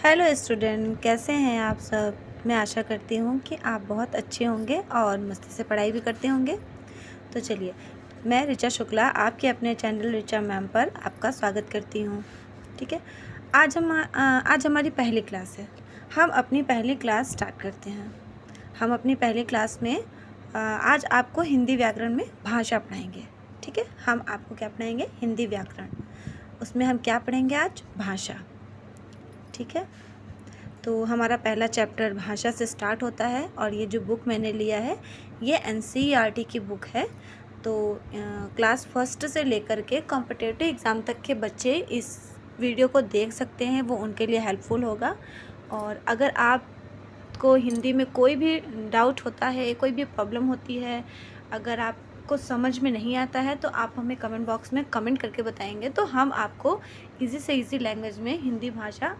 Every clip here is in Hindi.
हेलो स्टूडेंट, कैसे हैं आप सब। मैं आशा करती हूँ कि आप बहुत अच्छे होंगे और मस्ती से पढ़ाई भी करते होंगे। तो चलिए, मैं ऋचा शुक्ला आपके अपने चैनल ऋचा मैम पर आपका स्वागत करती हूँ। ठीक है, आज हमारी पहली क्लास है। हम अपनी पहली क्लास स्टार्ट करते हैं। हम अपनी पहली क्लास में आज आपको हिंदी व्याकरण में भाषा पढ़ाएंगे। ठीक है, हम आपको क्या पढ़ाएंगे? हिंदी व्याकरण। उसमें हम क्या पढ़ेंगे आज? भाषा। ठीक है, तो हमारा पहला चैप्टर भाषा से स्टार्ट होता है और ये जो बुक मैंने लिया है ये NCERT की बुक है। तो क्लास फर्स्ट से लेकर के कॉम्पिटिटिव एग्ज़ाम तक के बच्चे इस वीडियो को देख सकते हैं, वो उनके लिए हेल्पफुल होगा। और अगर आपको हिंदी में कोई भी डाउट होता है, कोई भी प्रॉब्लम होती है, अगर आपको समझ में नहीं आता है तो आप हमें कमेंट बॉक्स में कमेंट करके बताएंगे, तो हम आपको इजी से इजी लैंग्वेज में हिंदी भाषा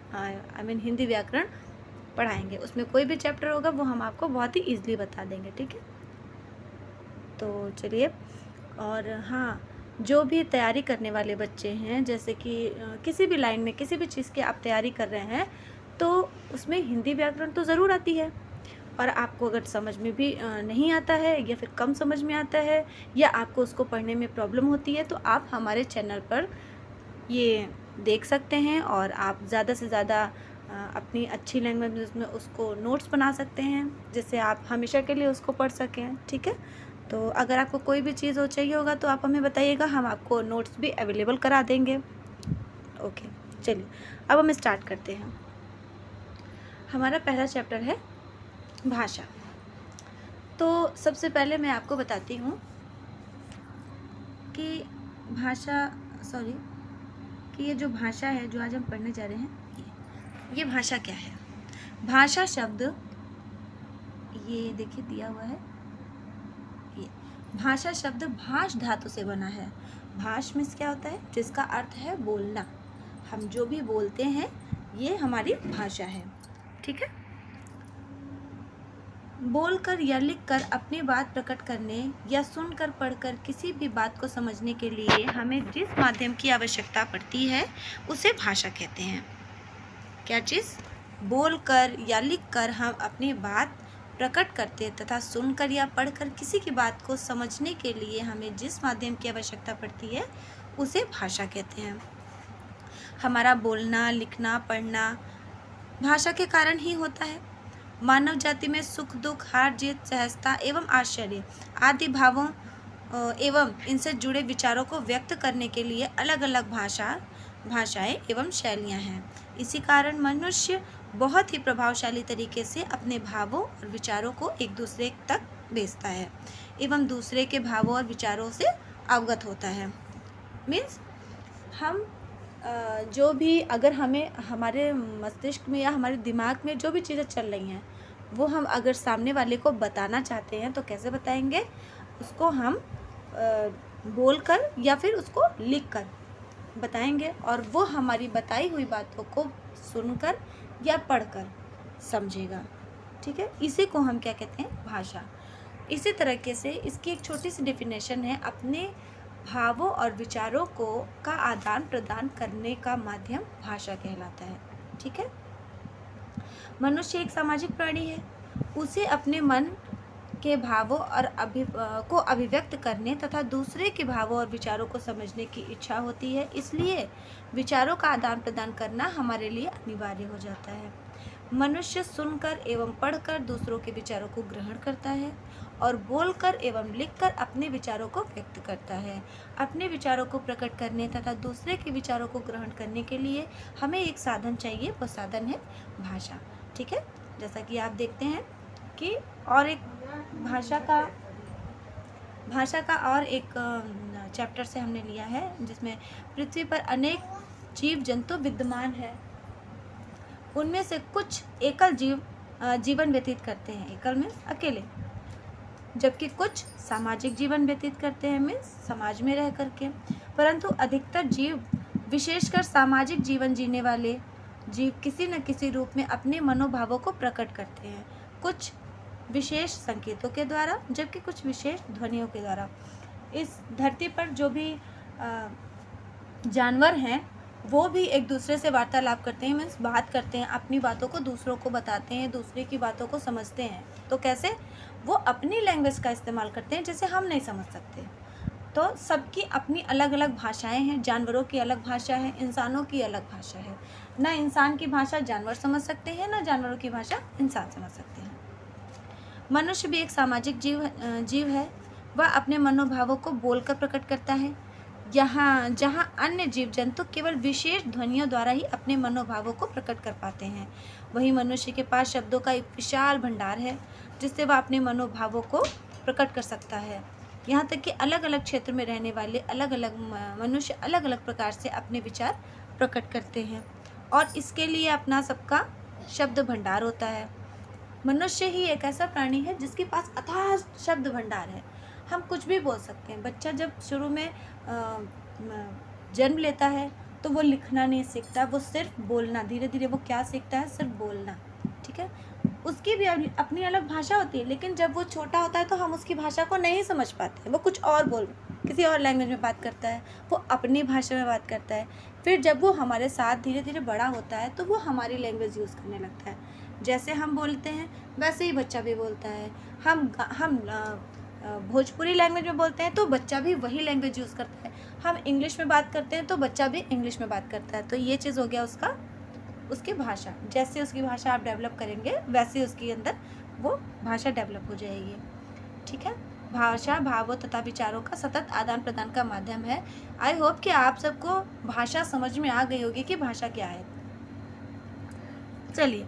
हिंदी व्याकरण पढ़ाएंगे। उसमें कोई भी चैप्टर होगा वो हम आपको बहुत ही ईजिली बता देंगे। ठीक है, तो चलिए। और हाँ, जो भी तैयारी करने वाले बच्चे हैं, जैसे कि किसी भी लाइन में किसी भी चीज़ की आप तैयारी कर रहे हैं, तो उसमें हिंदी व्याकरण तो ज़रूर आती है। और आपको अगर समझ में भी नहीं आता है या फिर कम समझ में आता है या आपको उसको पढ़ने में प्रॉब्लम होती है, तो आप हमारे चैनल पर ये देख सकते हैं और आप ज़्यादा से ज़्यादा अपनी अच्छी लैंग्वेज में उसको नोट्स बना सकते हैं, जिससे आप हमेशा के लिए उसको पढ़ सकें। ठीक है, तो अगर आपको कोई भी चीज़ चाहिए होगा तो आप हमें बताइएगा, हम आपको नोट्स भी अवेलेबल करा देंगे। ओके, चलिए अब हम स्टार्ट करते हैं। हमारा पहला चैप्टर है भाषा। तो सबसे पहले मैं आपको बताती हूँ कि ये जो भाषा है जो आज हम पढ़ने जा रहे हैं, ये भाषा क्या है। भाषा शब्द, ये देखिए दिया हुआ है, ये भाषा शब्द भाष धातु से बना है। भाष मीन्स क्या होता है? जिसका अर्थ है बोलना। हम जो भी बोलते हैं ये हमारी भाषा है। ठीक है, बोलकर या लिखकर अपनी बात प्रकट करने या सुनकर पढ़कर किसी भी बात को समझने के लिए हमें जिस माध्यम की आवश्यकता पड़ती है उसे भाषा कहते हैं। क्या चीज़? बोलकर या लिखकर हम अपनी बात प्रकट करते तथा सुनकर या पढ़कर किसी की बात को समझने के लिए हमें जिस माध्यम की आवश्यकता पड़ती है उसे भाषा कहते हैं। हमारा बोलना, लिखना, पढ़ना भाषा के कारण ही होता है। मानव जाति में सुख, दुख, हार जीत, सहजता एवं आश्चर्य आदि भावों एवं इनसे जुड़े विचारों को व्यक्त करने के लिए अलग अलग भाषाएं एवं शैलियां हैं। इसी कारण मनुष्य बहुत ही प्रभावशाली तरीके से अपने भावों और विचारों को एक दूसरे तक भेजता है एवं दूसरे के भावों और विचारों से अवगत होता है। मीन्स हम जो भी, अगर हमें हमारे मस्तिष्क में या हमारे दिमाग में जो भी चीज़ें चल रही हैं वो हम अगर सामने वाले को बताना चाहते हैं तो कैसे बताएंगे? उसको हम बोलकर या फिर उसको लिखकर बताएंगे और वो हमारी बताई हुई बातों को सुनकर या पढ़कर समझेगा। ठीक है, इसी को हम क्या कहते हैं? भाषा। इसी तरीके से इसकी एक छोटी सी डेफिनेशन है, अपने भावों और विचारों का आदान प्रदान करने का माध्यम भाषा कहलाता है। ठीक है, मनुष्य एक सामाजिक प्राणी है। उसे अपने मन के भावों और को अभिव्यक्त करने तथा दूसरे के भावों और विचारों को समझने की इच्छा होती है, इसलिए विचारों का आदान प्रदान करना हमारे लिए अनिवार्य हो जाता है। मनुष्य सुनकर एवं पढ़कर दूसरों के विचारों को ग्रहण करता है और बोलकर एवं लिखकर अपने विचारों को व्यक्त करता है। अपने विचारों को प्रकट करने तथा दूसरे के विचारों को ग्रहण करने के लिए हमें एक साधन चाहिए, वो साधन है भाषा। ठीक है, जैसा कि आप देखते हैं कि और एक भाषा का और एक चैप्टर से हमने लिया है, जिसमें पृथ्वी पर अनेक जीव जंतु विद्यमान है। उनमें से कुछ एकल जीवन व्यतीत करते हैं, एकल में अकेले, जबकि कुछ सामाजिक जीवन व्यतीत करते हैं, में समाज में रह करके। परंतु अधिकतर जीव, विशेषकर सामाजिक जीवन जीने वाले जीव, किसी न किसी रूप में अपने मनोभावों को प्रकट करते हैं, कुछ विशेष संकेतों के द्वारा जबकि कुछ विशेष ध्वनियों के द्वारा। इस धरती पर जो भी जानवर हैं वो भी एक दूसरे से वार्तालाप करते हैं, मीन्स बात करते हैं, अपनी बातों को दूसरों को बताते हैं, दूसरे की बातों को समझते हैं। तो कैसे? वो अपनी लैंग्वेज का इस्तेमाल करते हैं जिसे हम नहीं समझ सकते। तो सबकी अपनी अलग अलग भाषाएं हैं। जानवरों की अलग भाषा है, इंसानों की अलग भाषा है। ना इंसान की भाषा जानवर समझ सकते हैं, ना जानवरों की भाषा इंसान समझ सकते हैं। मनुष्य भी एक सामाजिक जीव है। वह अपने मनोभावों को बोलकर प्रकट करता है। जहाँ अन्य जीव जंतु केवल विशेष ध्वनियों द्वारा ही अपने मनोभावों को प्रकट कर पाते हैं, वहीं मनुष्य के पास शब्दों का एक विशाल भंडार है जिससे वह अपने मनोभावों को प्रकट कर सकता है। यहाँ तक कि अलग अलग क्षेत्र में रहने वाले अलग अलग मनुष्य अलग अलग प्रकार से अपने विचार प्रकट करते हैं और इसके लिए अपना सबका शब्द भंडार होता है। मनुष्य ही एक ऐसा प्राणी है जिसके पास अथाह शब्द भंडार है। हम कुछ भी बोल सकते हैं। बच्चा जब शुरू में जन्म लेता है तो वो लिखना नहीं सीखता, वो सिर्फ बोलना। धीरे धीरे वो क्या सीखता है? सिर्फ बोलना। ठीक है, उसकी भी अपनी अलग भाषा होती है, लेकिन जब वो छोटा होता है तो हम उसकी भाषा को नहीं समझ पाते। वो कुछ और किसी और लैंग्वेज में बात करता है, वो अपनी भाषा में बात करता है। फिर जब वो हमारे साथ धीरे धीरे बड़ा होता है तो वो हमारी लैंग्वेज यूज़ करने लगता है। जैसे हम बोलते हैं वैसे ही बच्चा भी बोलता है। हम भोजपुरी लैंग्वेज में बोलते हैं तो बच्चा भी वही लैंग्वेज यूज़ करता है। हम इंग्लिश में बात करते हैं तो बच्चा भी इंग्लिश में बात करता है। तो ये चीज़ हो गया उसकी भाषा। जैसे उसकी भाषा आप डेवलप करेंगे वैसे उसके अंदर वो भाषा डेवलप हो जाएगी। ठीक है, भाषा भावों तथा विचारों का सतत आदान प्रदान का माध्यम है। आई होप कि आप सबको भाषा समझ में आ गई होगी कि भाषा क्या है। चलिए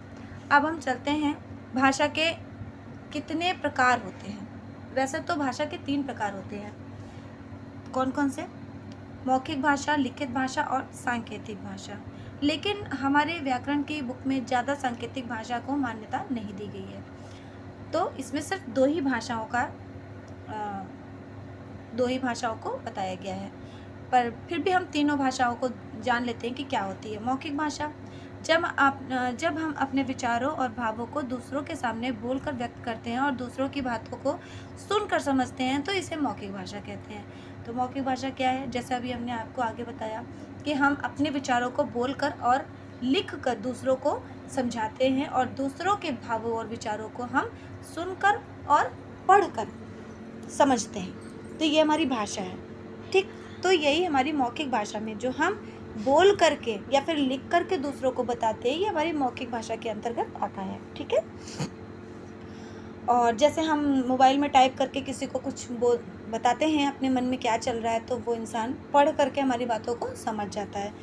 अब हम चलते हैं भाषा के कितने प्रकार होते हैं। वैसे तो भाषा के 3 प्रकार होते हैं। कौन कौन से? मौखिक भाषा, लिखित भाषा और सांकेतिक भाषा। लेकिन हमारे व्याकरण की बुक में ज़्यादा सांकेतिक भाषा को मान्यता नहीं दी गई है। तो इसमें सिर्फ 2 ही भाषाओं को बताया गया है। पर फिर भी हम तीनों भाषाओं को जान लेते हैं कि क्या होती है। मौखिक भाषा, जब हम अपने विचारों और भावों को दूसरों के सामने बोलकर व्यक्त करते हैं और दूसरों की बातों को सुनकर समझते हैं तो इसे मौखिक भाषा कहते हैं। तो मौखिक भाषा क्या है? जैसा अभी हमने आपको आगे बताया कि हम अपने विचारों को बोलकर और लिख कर दूसरों को समझाते हैं और दूसरों के भावों और विचारों को हम सुनकर और पढ़कर समझते हैं। तो ये हमारी भाषा है। ठीक, तो यही हमारी मौखिक भाषा में जो हम बोल करके या फिर लिख करके दूसरों को बताते हैं, ये हमारी मौखिक भाषा के अंतर्गत आता है। ठीक है, और जैसे हम मोबाइल में टाइप करके किसी को कुछ बताते हैं अपने मन में क्या चल रहा है, तो वो इंसान पढ़ करके हमारी बातों को समझ जाता है।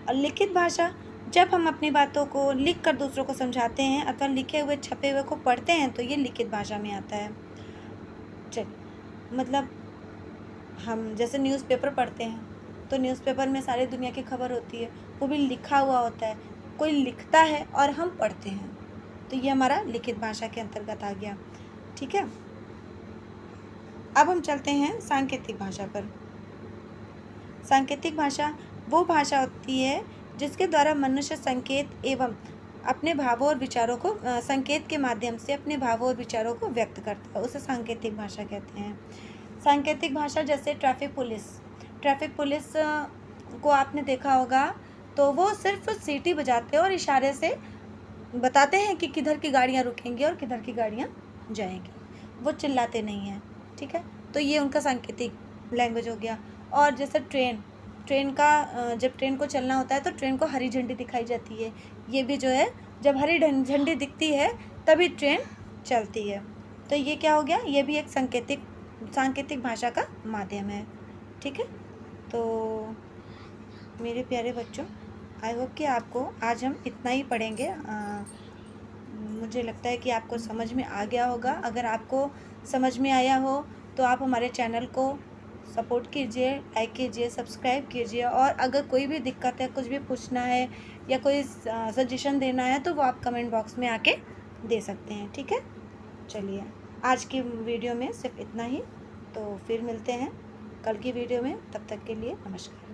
और लिखित भाषा, जब हम अपनी बातों को लिख कर दूसरों को समझाते हैं अथवा लिखे हुए छपे हुए को पढ़ते हैं तो ये लिखित भाषा में आता है। मतलब हम जैसे न्यूज़पेपर पढ़ते हैं तो न्यूज़पेपर में सारी दुनिया की खबर होती है, वो भी लिखा हुआ होता है। कोई लिखता है और हम पढ़ते हैं, तो ये हमारा लिखित भाषा के अंतर्गत आ गया। ठीक है, अब हम चलते हैं सांकेतिक भाषा पर। सांकेतिक भाषा वो भाषा होती है जिसके द्वारा मनुष्य संकेत एवं अपने भावों और विचारों को संकेत के माध्यम से अपने भावों और विचारों को व्यक्त करता है, उसे सांकेतिक भाषा कहते हैं। सांकेतिक भाषा जैसे ट्रैफिक पुलिस को आपने देखा होगा तो वो सिर्फ सीटी बजाते हैं और इशारे से बताते हैं कि किधर की गाड़ियाँ रुकेंगी और किधर की गाड़ियाँ जाएंगी, वो चिल्लाते नहीं हैं। ठीक है, तो ये उनका सांकेतिक लैंग्वेज हो गया। और जैसे ट्रेन का जब ट्रेन को चलना होता है तो ट्रेन को हरी झंडी दिखाई जाती है। ये भी जो है जब हरी झंडी दिखती है तभी ट्रेन चलती है। तो ये क्या हो गया? ये भी एक सांकेतिक भाषा का माध्यम है। ठीक है, तो मेरे प्यारे बच्चों, आई होप कि आपको आज हम इतना ही पढ़ेंगे। मुझे लगता है कि आपको समझ में आ गया होगा। अगर आपको समझ में आया हो तो आप हमारे चैनल को सपोर्ट कीजिए, लाइक कीजिए, सब्सक्राइब कीजिए। और अगर कोई भी दिक्कत है, कुछ भी पूछना है या कोई सजेशन देना है तो वो आप कमेंट बॉक्स में आके दे सकते हैं। ठीक है, चलिए आज की वीडियो में सिर्फ इतना ही। तो फिर मिलते हैं कल की वीडियो में, तब तक के लिए नमस्कार।